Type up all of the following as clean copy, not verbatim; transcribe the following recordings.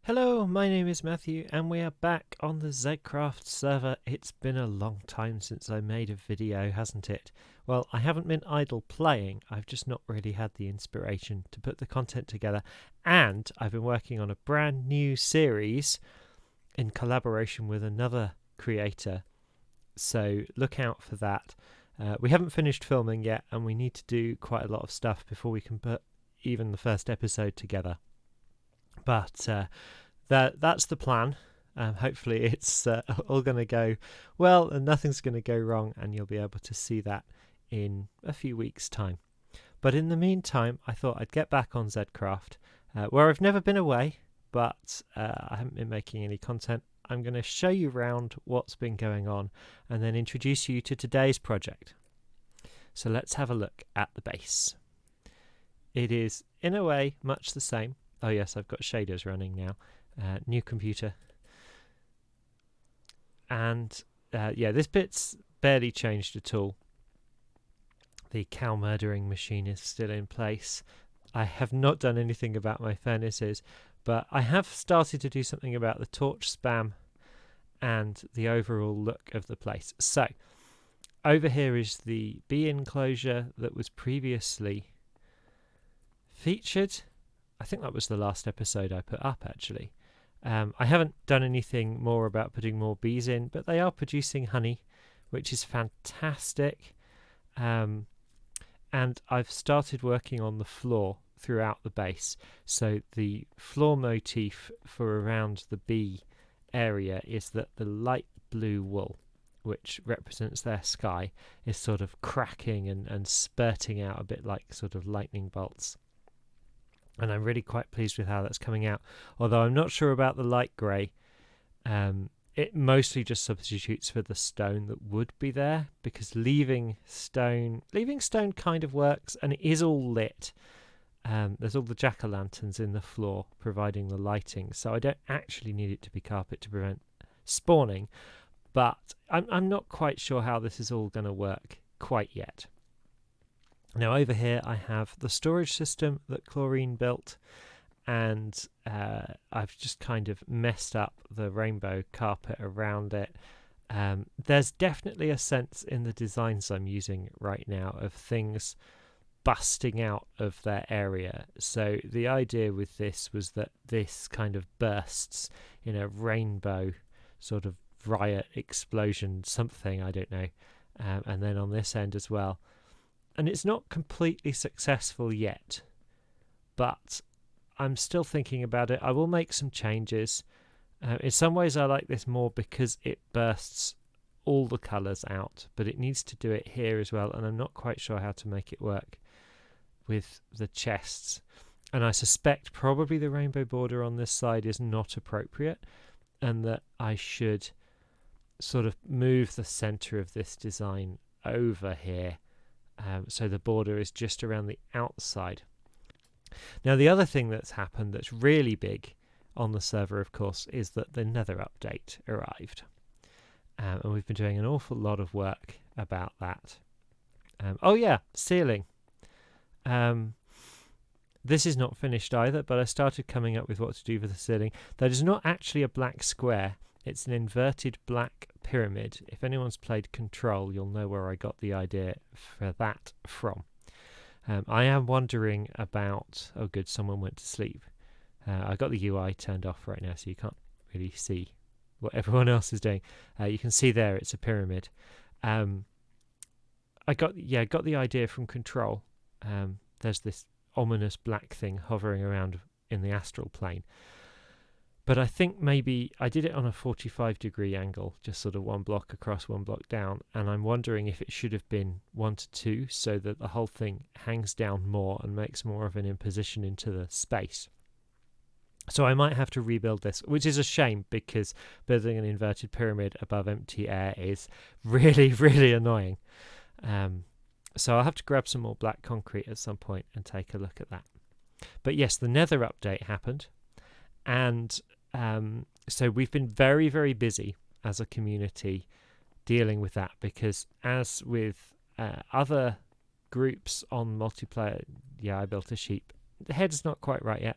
Hello, my name is Matthew, and we are back on the Zedcraft server. It's been a long time since I made a video, hasn't it? Well, I haven't been idle playing, I've just not really had the inspiration to put the content together, and I've been working on a brand new series in collaboration with another creator, so look out for that. We haven't finished filming yet, and we need to do quite a lot of stuff before we can put even the first episode together. But that's the plan. Hopefully it's all going to go well and nothing's going to go wrong, and you'll be able to see that in a few weeks' time. But in the meantime, I thought I'd get back on Zedcraft, where I've never been away, but I haven't been making any content. I'm going to show you around what's been going on and then introduce you to today's project. So let's have a look at the base. It is, in a way, much the same. Oh yes, I've got shaders running now. New computer. And yeah, this bit's barely changed at all. The cow murdering machine is still in place. I have not done anything about my furnaces, but I have started to do something about the torch spam and the overall look of the place. So, over here is the bee enclosure that was previously featured. I think that was the last episode I put up, actually. I haven't done anything more about putting more bees in, but they are producing honey, which is fantastic. And I've started working on the floor throughout the base. So the floor motif for around the bee area is that the light blue wool, which represents their sky, is sort of cracking and spurting out a bit like sort of lightning bolts. And I'm really quite pleased with how that's coming out, although I'm not sure about the light grey. It mostly just substitutes for the stone that would be there, because leaving stone kind of works, and it is all lit. There's all the jack-o'-lanterns in the floor providing the lighting, so I don't actually need it to be carpet to prevent spawning, but I'm not quite sure how this is all going to work quite yet. Now over here I have the storage system that Chlorine built, and I've just kind of messed up the rainbow carpet around it. There's definitely a sense in the designs I'm using right now of things busting out of their area. So the idea with this was that this kind of bursts in a rainbow sort of riot explosion something, I don't know, and then on this end as well. And it's not completely successful yet, but I'm still thinking about it. I will make some changes. In some ways I like this more because it bursts all the colours out, but it needs to do it here as well, and I'm not quite sure how to make it work with the chests. And I suspect probably the rainbow border on this side is not appropriate, and that I should sort of move the centre of this design over here. So the border is just around the outside. Now the other thing that's happened that's really big on the server, of course, is that the Nether update arrived. And we've been doing an awful lot of work about that. Oh yeah, ceiling. This is not finished either, but I started coming up with what to do for the ceiling. That is not actually a black square. It's an inverted black pyramid. If anyone's played Control, you'll know where I got the idea for that from. I am wondering about... Oh good, someone went to sleep. I got the UI turned off right now, so you can't really see what everyone else is doing. You can see there it's a pyramid. I got the idea from Control. There's this ominous black thing hovering around in the astral plane. But I think maybe I did it on a 45-degree angle, just sort of one block across, one block down, and I'm wondering if it should have been 1 to 2 so that the whole thing hangs down more and makes more of an imposition into the space. So I might have to rebuild this, which is a shame because building an inverted pyramid above empty air is really, really annoying. So I'll have to grab some more black concrete at some point and take a look at that. But yes, the Nether update happened. And so we've been very, very busy as a community dealing with that, because as with other groups on multiplayer, yeah, I built a sheep. The head's not quite right yet.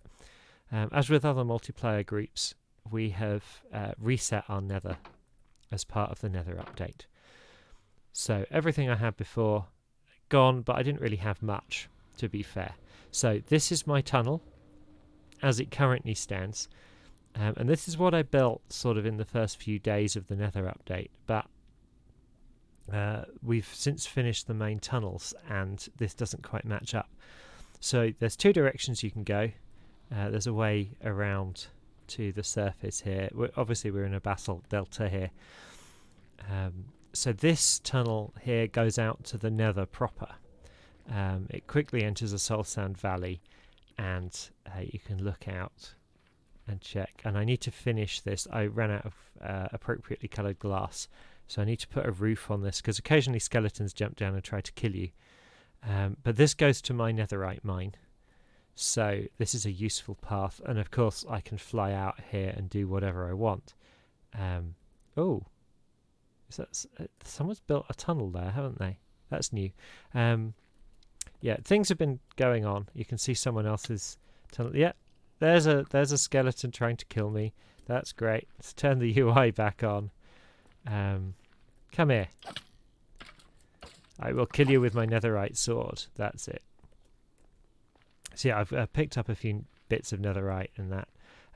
As with other multiplayer groups, we have reset our Nether as part of the Nether update. So everything I had before, gone, but I didn't really have much, to be fair. So this is my tunnel as it currently stands. And this is what I built sort of in the first few days of the Nether update. But we've since finished the main tunnels, and this doesn't quite match up. So there's two directions you can go. There's a way around to the surface here. Obviously we're in a basalt delta here. So this tunnel here goes out to the Nether proper. It quickly enters a soul sand valley, and you can look out and check. And I need to finish this. I ran out of appropriately coloured glass, so I need to put a roof on this, because occasionally skeletons jump down and try to kill you. But this goes to my netherite mine, so this is a useful path. And of course I can fly out here and do whatever I want. Oh, is that someone's built a tunnel there, haven't they? That's new. Yeah, things have been going on. You can see someone else's tunnel. Yeah, there's a skeleton trying to kill me. That's great. Let's turn the UI back on. Come here. I will kill you with my netherite sword. That's it. So yeah, I've picked up a few bits of netherite and that.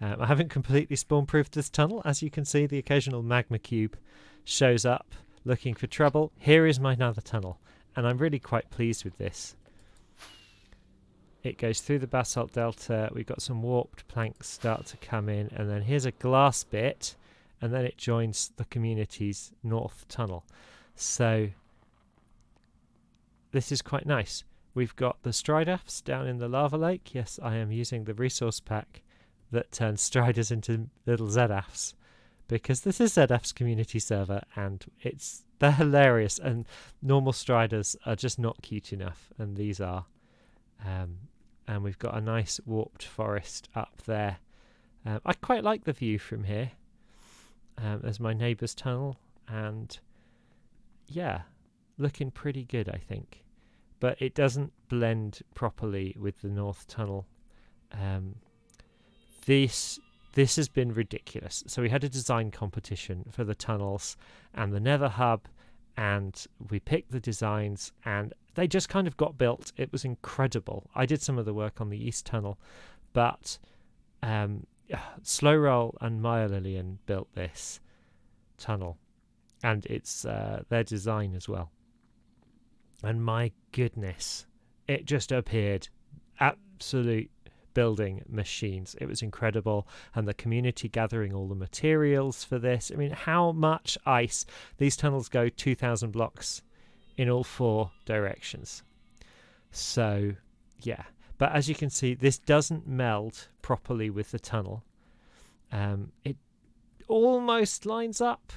I haven't completely spawn-proofed this tunnel. As you can see, the occasional magma cube shows up looking for trouble. Here is my nether tunnel, and I'm really quite pleased with this. It goes through the basalt delta. We've got some warped planks start to come in, and then here's a glass bit, and then it joins the community's north tunnel. So this is quite nice. We've got the stridafs down in the lava lake. Yes, I am using the resource pack that turns striders into little Zedcrafts, because this is Zedcraft's community server, and they're hilarious, and normal striders are just not cute enough, and these are. And we've got a nice warped forest up there. I quite like the view from here. There's my neighbour's tunnel, and yeah, looking pretty good, I think. But it doesn't blend properly with the north tunnel. This has been ridiculous. So we had a design competition for the tunnels and the Nether hub, and we picked the designs, and they just kind of got built. It was incredible. I did some of the work on the east tunnel, but Slow Roll and Myolillion built this tunnel, and it's their design as well. And my goodness, it just appeared absolute building machines. It was incredible, and the community gathering all the materials for this. I mean, how much ice? These tunnels go 2,000 blocks in all four directions. So yeah, but as you can see, this doesn't meld properly with the tunnel. It almost lines up.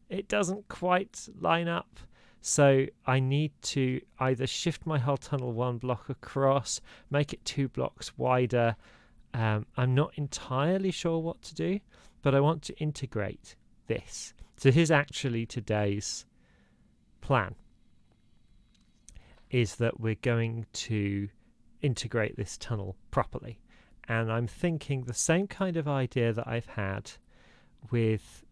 It doesn't quite line up. So I need to either shift my whole tunnel one block across, make it 2 blocks wider. I'm not entirely sure what to do, but I want to integrate this. So here's actually today's plan, is that we're going to integrate this tunnel properly. And I'm thinking the same kind of idea that I've had with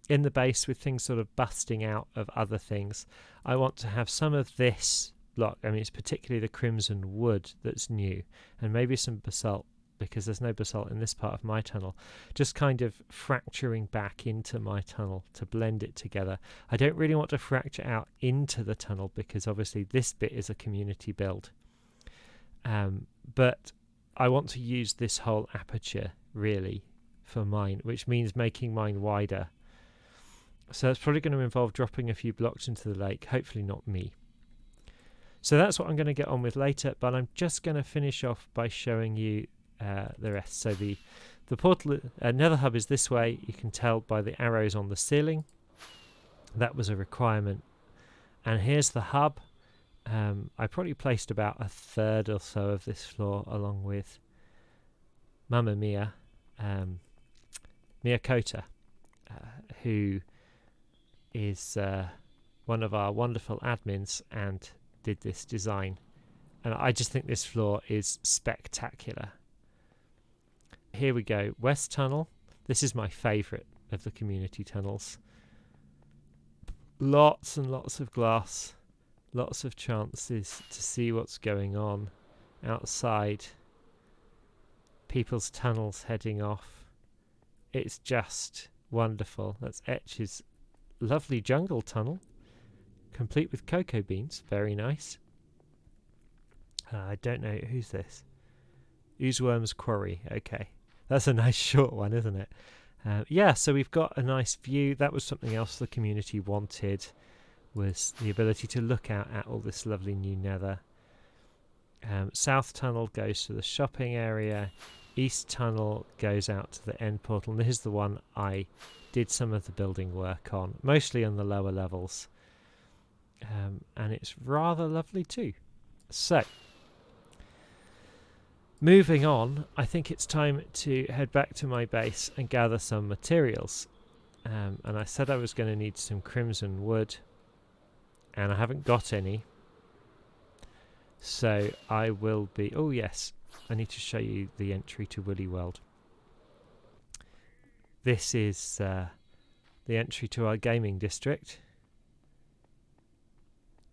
in the base, with things sort of busting out of other things. I want to have some of this block. I mean, it's particularly the crimson wood that's new, and maybe some basalt, because there's no basalt in this part of my tunnel, just kind of fracturing back into my tunnel to blend it together. I don't really want to fracture out into the tunnel, because obviously this bit is a community build, but I want to use this whole aperture really for mine, which means making mine wider. So it's probably going to involve dropping a few blocks into the lake, hopefully not me. So that's what I'm going to get on with later, but I'm just going to finish off by showing you the rest. So the portal Nether hub is this way. You can tell by the arrows on the ceiling. That was a requirement. And here's the hub. I probably placed about a third or so of this floor, along with Mamma Mia, Miyakota, who is one of our wonderful admins and did this design. And I just think this floor is spectacular. here we go. West Tunnel. This is my favourite of the community tunnels. Lots and lots of glass. Lots of chances to see what's going on outside. People's tunnels heading off. It's just wonderful. That's Etch's lovely jungle tunnel, complete with cocoa beans. Very nice. I don't know. Who's this? Oozeworm's Quarry. Okay. That's a nice short one, isn't it? Yeah, so we've got a nice view. That was something else the community wanted, was the ability to look out at all this lovely new Nether. South Tunnel goes to the shopping area. East Tunnel goes out to the end portal. And this is the one I did some of the building work on, mostly on the lower levels. And it's rather lovely too. So, moving on, I think it's time to head back to my base and gather some materials. And I said I was going to need some crimson wood, and I haven't got any. So I will be... Oh yes, I need to show you the entry to Woolly World. This is the entry to our gaming district.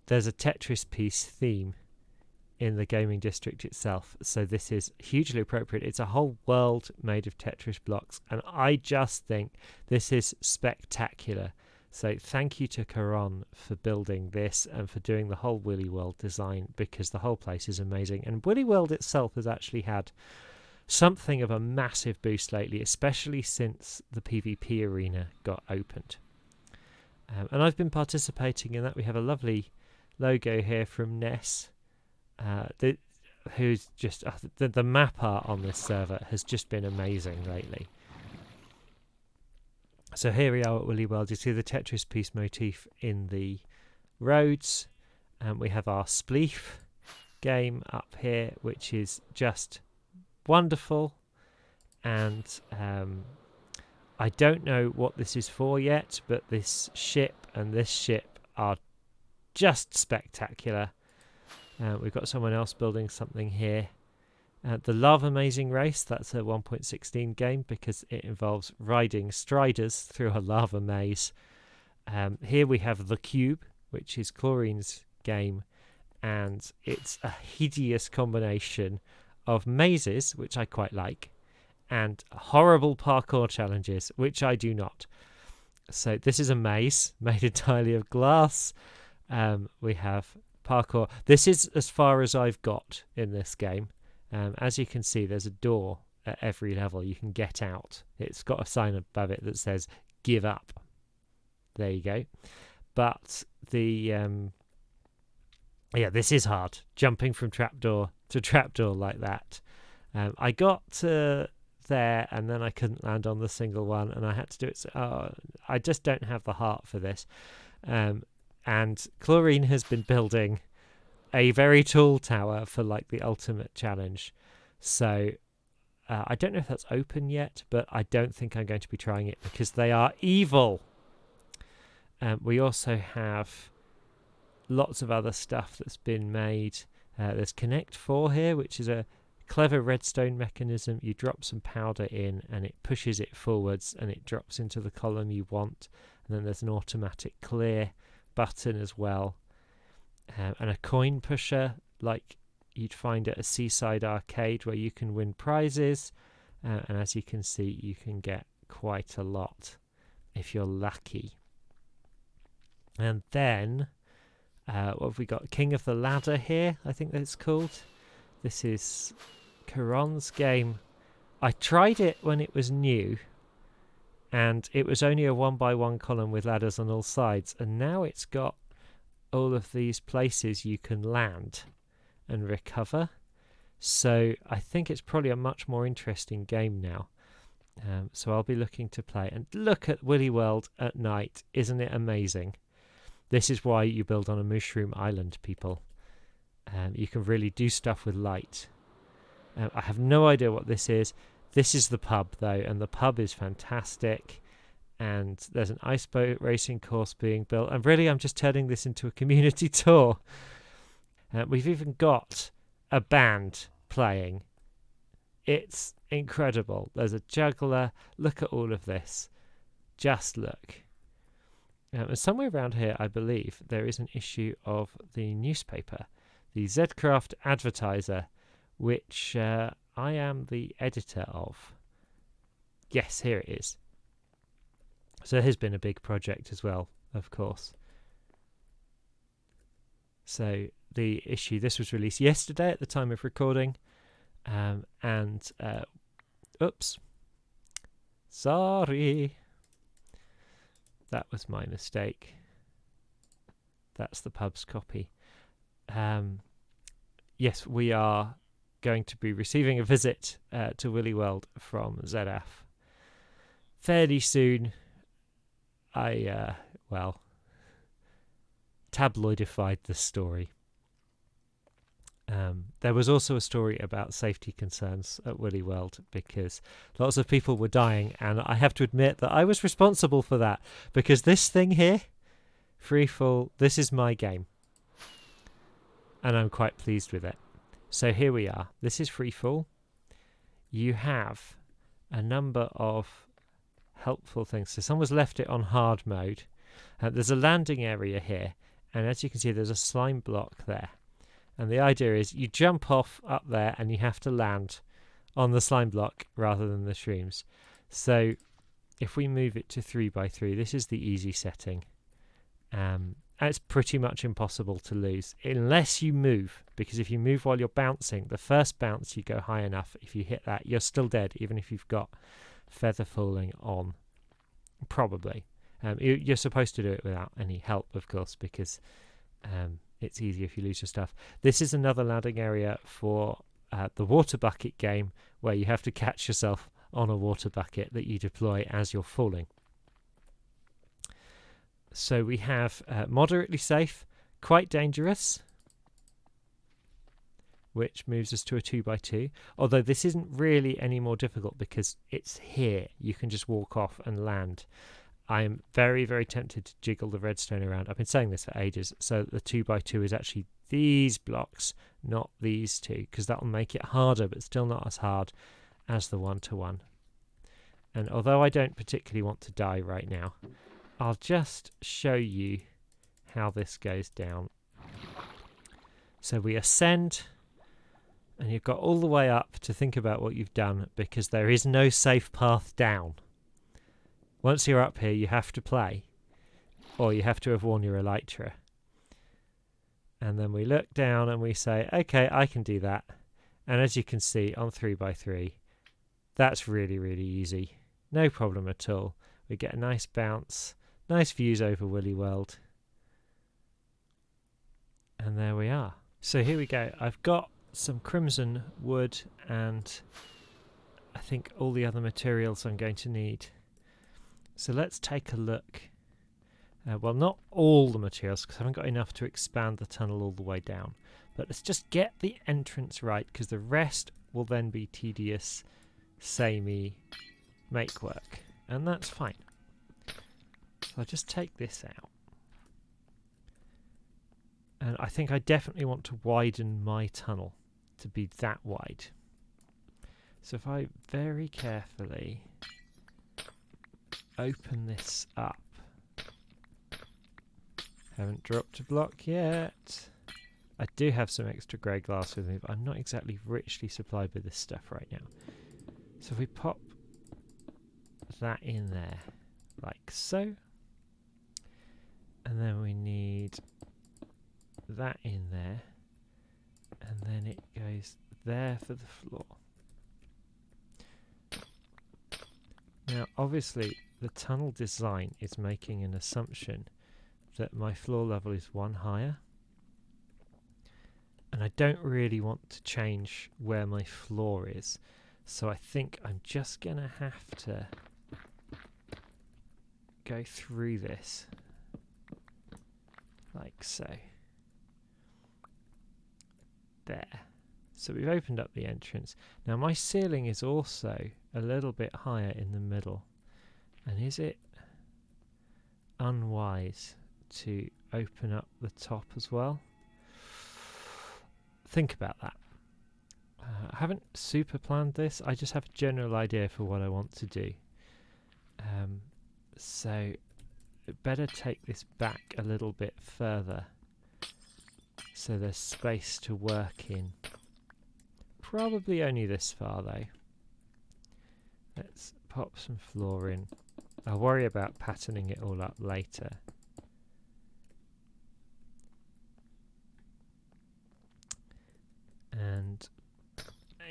There's a Tetris piece theme in the gaming district itself, so this is hugely appropriate. It's a whole world made of Tetris blocks, and I just think this is spectacular. So thank you to Karon for building this and for doing the whole Woolly World design, because the whole place is amazing. And Woolly World itself has actually had something of a massive boost lately, especially since the PvP arena got opened. And I've been participating in that. We have a lovely logo here from Ness, who's just... the map art on this server has just been amazing lately. So here we are at Woolly World. You see the Tetris piece motif in the roads. And we have our Spleef game up here, which is just wonderful. And I don't know what this is for yet, but this ship and this ship are just spectacular. We've got someone else building something here. The Lava Amazing Race, that's a 1.16 game because it involves riding striders through a lava maze. Here we have The Cube, which is Chlorine's game, and it's a hideous combination of mazes, which I quite like, and horrible parkour challenges, which I do not. So this is a maze made entirely of glass. We have parkour. This is as far as I've got in this game. As you can see, there's a door at every level. You can get out. It's got a sign above it that says "Give up." There you go. But the yeah, this is hard. Jumping from trapdoor to trapdoor like that. I got to there and then I couldn't land on the single one, and I had to do it. I just don't have the heart for this. And Chlorine has been building a very tall tower for like the ultimate challenge. So I don't know if that's open yet, but I don't think I'm going to be trying it because they are evil. We also have lots of other stuff that's been made. There's Connect 4 here, which is a clever redstone mechanism. You drop some powder in and it pushes it forwards and it drops into the column you want. And then there's an automatic clear button as well. And a coin pusher like you'd find at a seaside arcade where you can win prizes. And as you can see, you can get quite a lot if you're lucky. And then, what have we got? King of the Ladder here, I think that's called. This is Karon's game. I tried it when it was new, and it was only a 1x1 column with ladders on all sides. And now it's got all of these places you can land and recover. So I think it's probably a much more interesting game now. So I'll be looking to play. And look at Woolly World at night. Isn't it amazing? This is why you build on a mushroom island, people. You can really do stuff with light. I have no idea what this is. This is the pub, though, and the pub is fantastic. And there's an ice boat racing course being built. And really, I'm just turning this into a community tour. We've even got a band playing. It's incredible. There's a juggler. Look at all of this. Just look. And somewhere around here, I believe, there is an issue of the newspaper, the Zedcraft Advertiser, which I am the editor of. Yes, here it is. So it has been a big project as well, of course. So the issue, this was released yesterday at the time of recording. Oops. Sorry. That was my mistake. That's the pub's copy. Yes, we are going to be receiving a visit to Willy World from ZF fairly soon. I tabloidified the story. There was also a story about safety concerns at Willy World because lots of people were dying, and I have to admit that I was responsible for that because this thing here, Freefall, this is my game, and I'm quite pleased with it. So here we are. This is Freefall. You have a number of helpful things. So someone's left it on hard mode. There's a landing area here, and as you can see, there's a slime block there. And the idea is you jump off up there and you have to land on the slime block rather than the shrooms. So if we move it to 3x3, this is the easy setting. And it's pretty much impossible to lose unless you move, because if you move while you're bouncing, the first bounce you go high enough, if you hit that, you're still dead, even if you've got feather falling on. Probably. You're supposed to do it without any help, of course, because it's easier if you lose your stuff. This is another landing area for the water bucket game, where you have to catch yourself on a water bucket that you deploy as you're falling. So we have moderately safe, quite dangerous, which moves us to a 2x2. Although this isn't really any more difficult because it's here. You can just walk off and land. I am very, very tempted to jiggle the redstone around. I've been saying this for ages. So the 2x2 is actually these blocks, not these two, because that will make it harder, but still not as hard as the 1-to-1. And although I don't particularly want to die right now, I'll just show you how this goes down. So we ascend, and you've got all the way up to think about what you've done, because there is no safe path down. Once you're up here, you have to play, or you have to have worn your elytra. And then we look down and we say, okay, I can do that. And as you can see on 3x3, that's really, really easy. No problem at all. We get a nice bounce, nice views over Willy World. And there we are. So here we go. I've got some crimson wood and I think all the other materials I'm going to need. So let's take a look. Well, not all the materials, because I haven't got enough to expand the tunnel all the way down. But let's just get the entrance right, because the rest will then be tedious, samey make work. And that's fine. So I'll just take this out. And I think I definitely want to widen my tunnel to be that wide. So if I very carefully open this up. Haven't dropped a block yet. I do have some extra grey glass with me, but I'm not exactly richly supplied with this stuff right now. So if we pop that in there, like so. And then we need that in there. And then it goes there for the floor. Now, obviously, the tunnel design is making an assumption that my floor level is one higher. And I don't really want to change where my floor is. So I think I'm just going to have to go through this. Like so. There. So we've opened up the entrance. Now my ceiling is also a little bit higher in the middle. And is it unwise to open up the top as well? Think about that. I haven't super planned this. I just have a general idea for what I want to do. So better take this back a little bit further so there's space to work in. Probably only this far though. Let's pop some floor in. I'll worry about patterning it all up later. And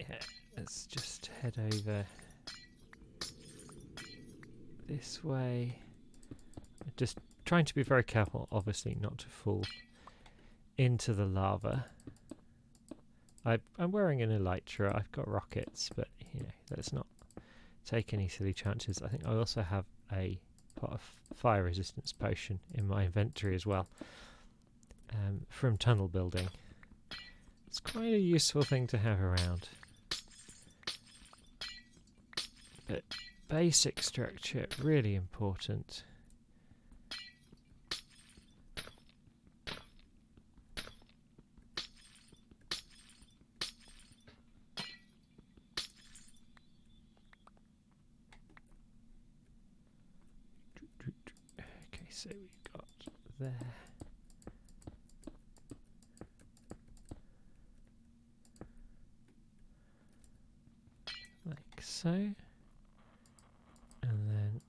yeah, let's just head over this way. Just trying to be very careful, obviously, not to fall into the lava. I'm wearing an elytra. I've got rockets, but you know, let's not take any silly chances. I think I also have a pot of fire resistance potion in my inventory as well, from tunnel building. It's quite a useful thing to have around. But basic structure, really important. Okay, so we've got there. Like so. And then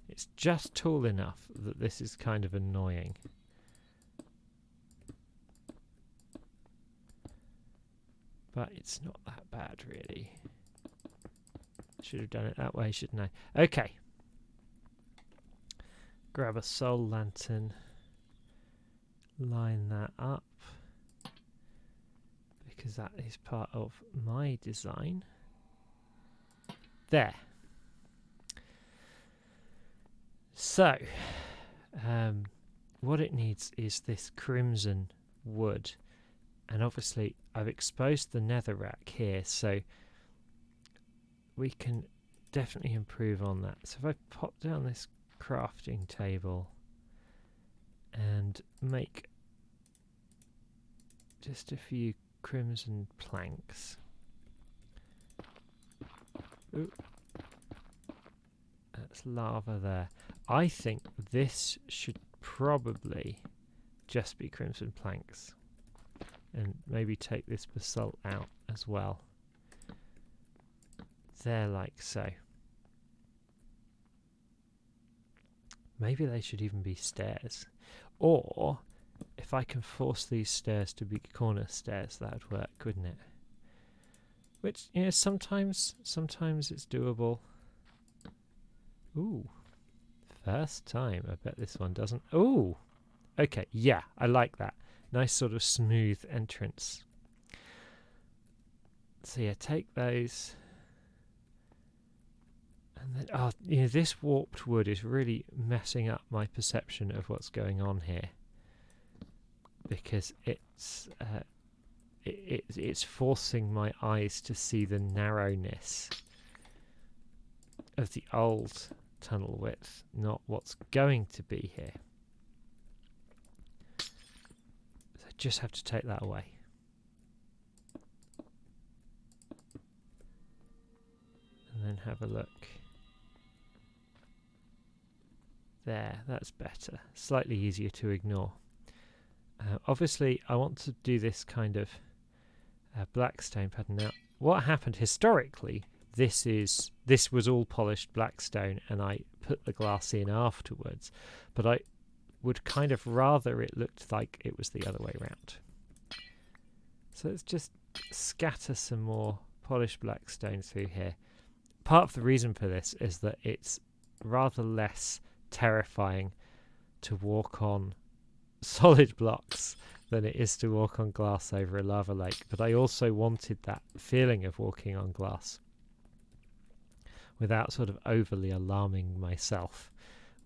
it's just tall enough that this is kind of annoying. But it's not that bad really. Should have done it that way, shouldn't I? Okay. Grab a soul lantern. Line that up. Because that is part of my design. There. So, what it needs is this crimson wood. And obviously, I've exposed the nether rack here, so we can definitely improve on that. So if I pop down this crafting table and make just a few crimson planks. Ooh. That's lava there. I think this should probably just be crimson planks. And maybe take this basalt out as well. There, like so. Maybe they should even be stairs. Or, if I can force these stairs to be corner stairs, that would work, wouldn't it? Which, you know, sometimes it's doable. Ooh. First time. I bet this one doesn't. Ooh. Okay, yeah, I like that. Nice sort of smooth entrance. So yeah, take those. And then, oh, you know, this warped wood is really messing up my perception of what's going on here. Because it's forcing my eyes to see the narrowness of the old tunnel width, not what's going to be here. So I just have to take that away. And then have a look. There, that's better. Slightly easier to ignore. Obviously, I want to do this kind of blackstone pattern. Now, what happened historically, this was all polished blackstone, and I put the glass in afterwards. But I would kind of rather it looked like it was the other way around. So let's just scatter some more polished blackstone through here. Part of the reason for this is that it's rather less terrifying to walk on solid blocks than it is to walk on glass over a lava lake, but I also wanted that feeling of walking on glass without sort of overly alarming myself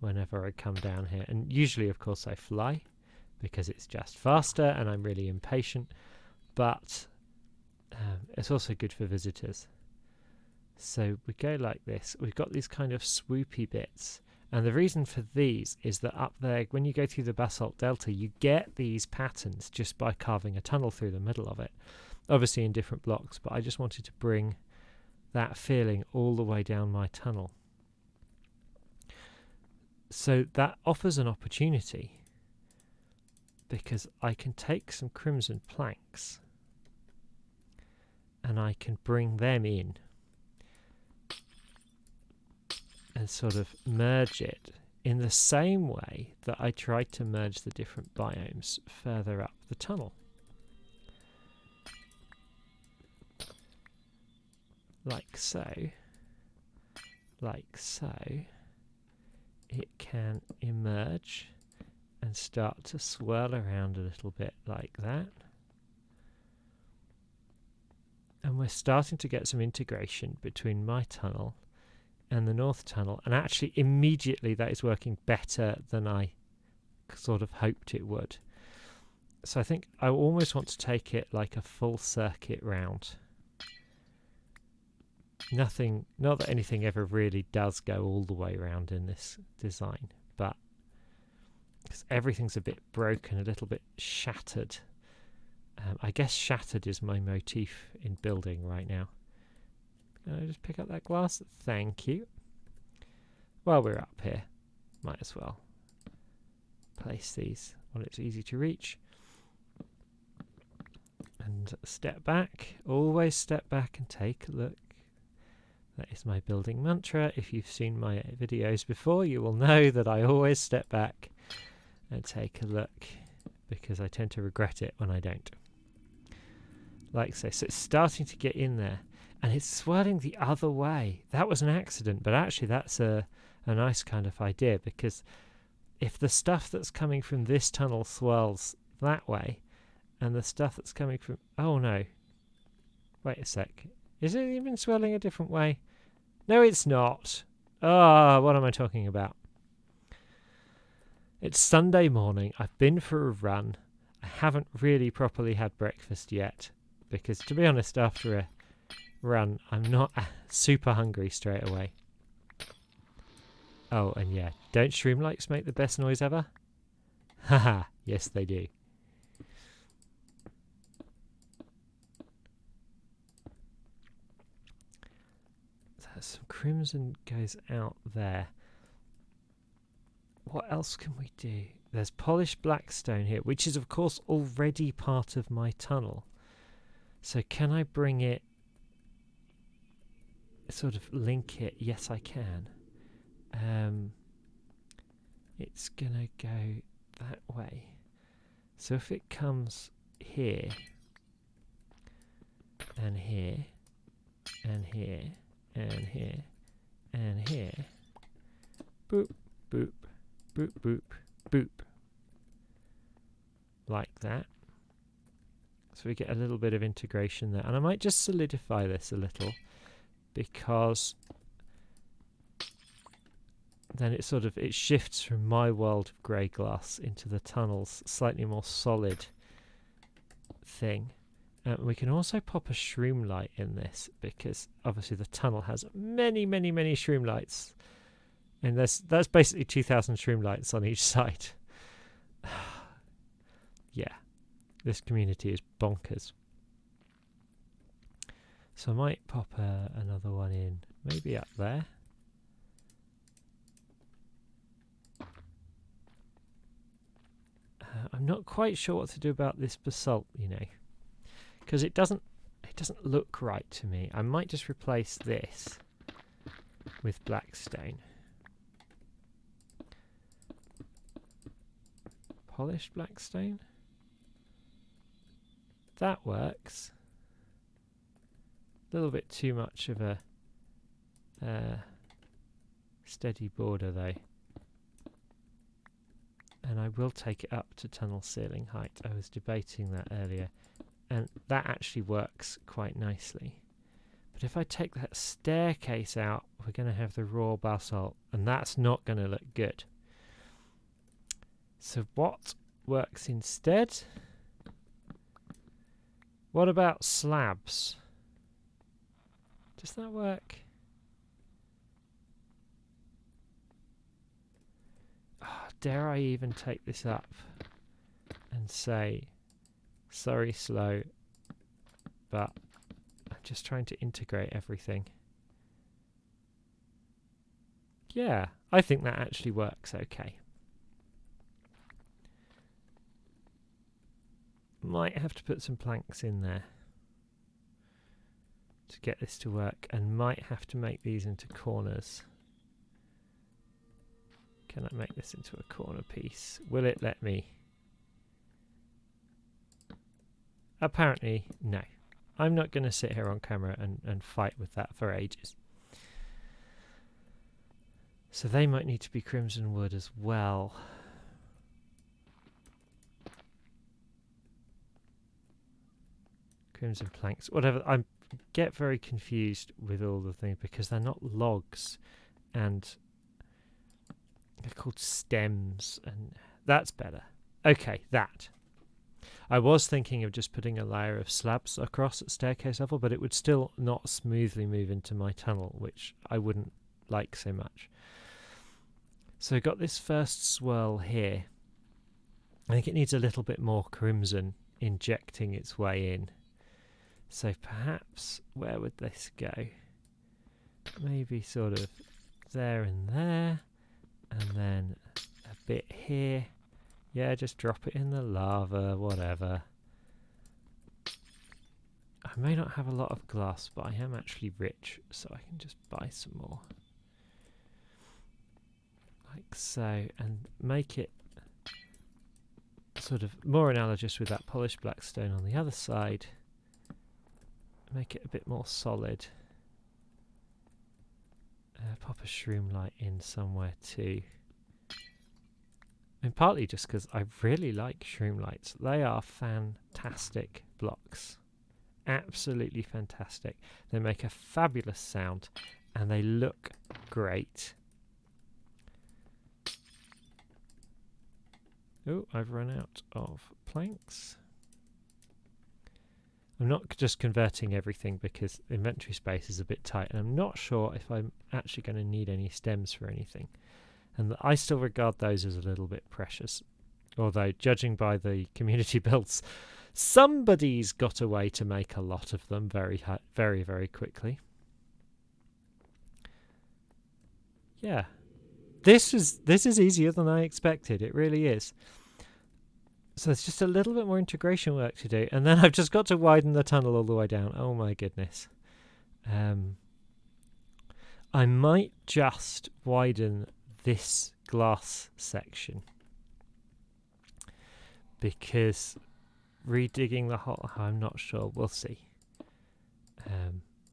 whenever I come down here. And usually, of course, I fly because it's just faster and I'm really impatient, but it's also good for visitors. So we go like this. We've got these kind of swoopy bits. And the reason for these is that up there, when you go through the basalt delta, you get these patterns just by carving a tunnel through the middle of it. obviously in different blocks, but I just wanted to bring that feeling all the way down my tunnel. So that offers an opportunity, because I can take some crimson planks and I can bring them in and sort of merge it in the same way that I tried to merge the different biomes further up the tunnel. Like so. Like so. It can emerge and start to swirl around a little bit like that. And we're starting to get some integration between my tunnel and the north tunnel, and actually immediately that is working better than I sort of hoped it would. So I think I almost want to take it like a full circuit round. Not that anything ever really does go all the way around in this design, but because everything's a bit broken, a little bit shattered. I guess shattered is my motif in building right now. Can I just pick up that glass? Thank you. While we're up here, might as well place these while it's easy to reach. And step back. Always step back and take a look. That is my building mantra. If you've seen my videos before, you will know that I always step back and take a look, because I tend to regret it when I don't. Like so. So it's starting to get in there, and it's swirling the other way. That was an accident, but actually that's a nice kind of idea, because if the stuff that's coming from this tunnel swirls that way, and the stuff that's coming from... Oh no. Wait a sec. Is it even swirling a different way? No, it's not. Ah, what am I talking about? It's Sunday morning. I've been for a run. I haven't really properly had breakfast yet, because to be honest, after a run, I'm not super hungry straight away. Oh, and yeah, don't shroomlights make the best noise ever? Haha, yes they do. Some crimson goes out there. What else can we do? There's polished black stone here, which is of course already part of my tunnel. So can I bring it, sort of link it? Yes, I can. It's gonna go that way. So if it comes here, and here, and here, and here, and here, boop, boop, boop, boop, boop, like that. So we get a little bit of integration there. And I might just solidify this a little, because then it sort of, it shifts from my world of grey glass into the tunnel's slightly more solid thing. We can also pop a shroom light in this, because obviously the tunnel has many, many, many shroom lights. And that's basically 2,000 shroom lights on each side. Yeah, this community is bonkers. So I might pop another one in, maybe up there. I'm not quite sure what to do about this basalt, you know, because it doesn't look right to me. I might just replace this with black stone. Polished black stone. That works. A little bit too much of a steady border though. And I will take it up to tunnel ceiling height. I was debating that earlier, and that actually works quite nicely. But if I take that staircase out, we're going to have the raw basalt, and that's not going to look good. So what works instead? What about slabs? Does that work? Dare I even take this up and say, sorry, slow, just trying to integrate everything. Yeah, I think that actually works okay. Might have to put some planks in there to get this to work, and might have to make these into corners. Can I make this into a corner piece? Will it let me? Apparently, no. I'm not going to sit here on camera and fight with that for ages. So they might need to be crimson wood as well. Crimson planks, whatever. I get very confused with all the things because they're not logs, and they're called stems, and that's better. Okay, that. I was thinking of just putting a layer of slabs across at staircase level, but it would still not smoothly move into my tunnel, which I wouldn't like so much. So I got this first swirl here. I think it needs a little bit more crimson injecting its way in. So perhaps, where would this go? Maybe sort of there and there, and then a bit here. Yeah, just drop it in the lava, whatever. I may not have a lot of glass, but I am actually rich, so I can just buy some more. Like so, and make it sort of more analogous with that polished black stone on the other side. Make it a bit more solid. Pop a shroom light in somewhere too. And partly just because I really like shroom lights. They are fantastic blocks. Absolutely fantastic. They make a fabulous sound and they look great. Oh, I've run out of planks. I'm not just converting everything because inventory space is a bit tight, and I'm not sure if I'm actually going to need any stems for anything. And I still regard those as a little bit precious. Although, judging by the community builds, somebody's got a way to make a lot of them very, very quickly. Yeah. This is easier than I expected. It really is. So there's just a little bit more integration work to do, and then I've just got to widen the tunnel all the way down. Oh my goodness. I might just widen this glass section because redigging the hole, I'm not sure. We'll see.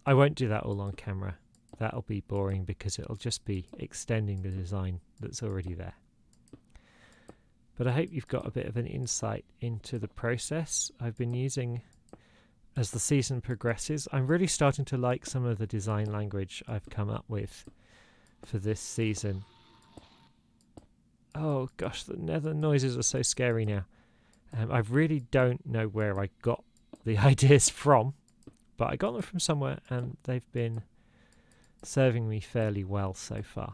I won't do that all on camera. That'll be boring because it'll just be extending the design that's already there. But I hope you've got a bit of an insight into the process I've been using as the season progresses. I'm really starting to like some of the design language I've come up with for this season. Oh gosh, the nether noises are so scary now. I really don't know where I got the ideas from, but I got them from somewhere and they've been serving me fairly well so far.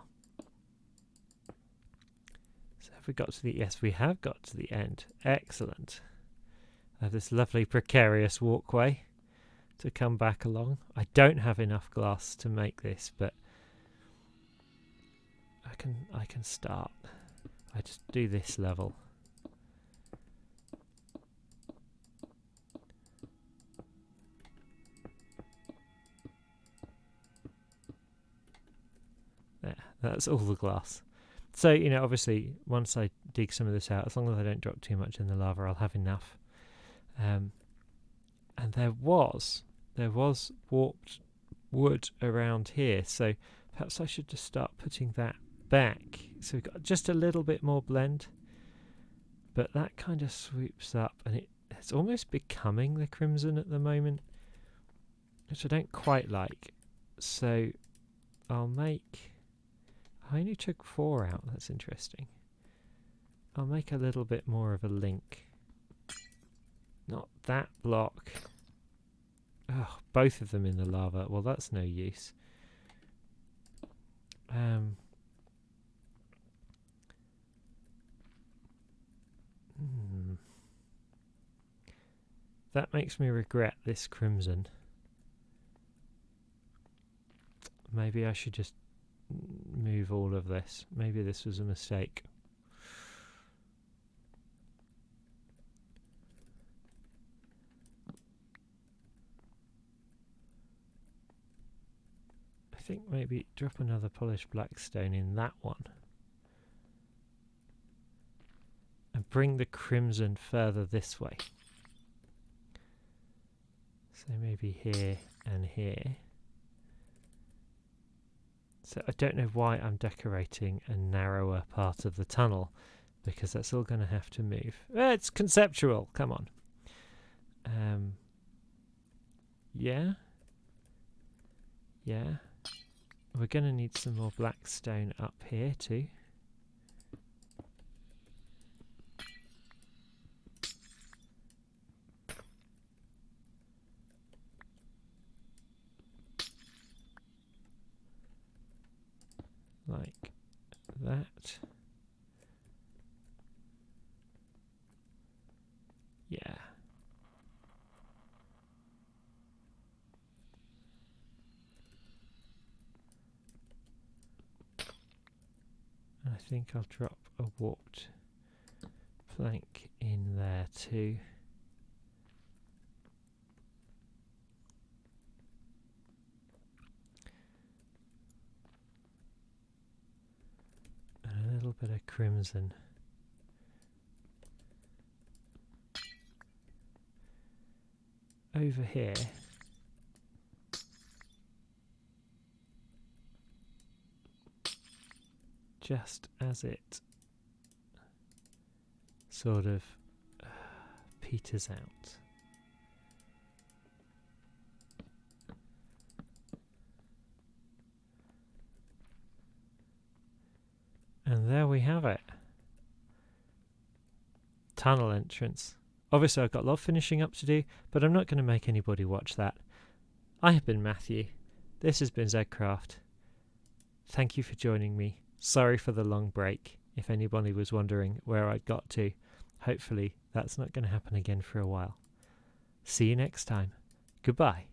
So have we got to the... Yes, we have got to the end. Excellent. I have this lovely precarious walkway to come back along. I don't have enough glass to make this, but I can start. I just do this level. There, that's all the glass. So, you know, obviously, once I dig some of this out, as long as I don't drop too much in the lava, I'll have enough. And there was warped wood around here, so perhaps I should just start putting that back. So we've got just a little bit more blend, but that kind of swoops up, and it's almost becoming the crimson at the moment, which I don't quite like. So I'll make... I only took 4 out, that's interesting. I'll make a little bit more of a link. Not that block. Oh, both of them in the lava. Well, that's no use. That makes me regret this crimson. maybe I should just move all of this. Maybe this was a mistake. I think maybe drop another polished black stone in that one. And bring the crimson further this way. So maybe here and here. So I don't know why I'm decorating a narrower part of the tunnel, because that's all going to have to move. It's conceptual, come on. Yeah. We're going to need some more black stone up here too. Like that. Yeah. And I think I'll drop a warped plank in there too. And a little bit of crimson. Over here. Just as it sort of peters out. And there we have it. Tunnel entrance. Obviously I've got a lot of finishing up to do, but I'm not going to make anybody watch that. I have been Matthew. This has been Zedcraft. Thank you for joining me. Sorry for the long break, if anybody was wondering where I got to. Hopefully that's not going to happen again for a while. See you next time. Goodbye.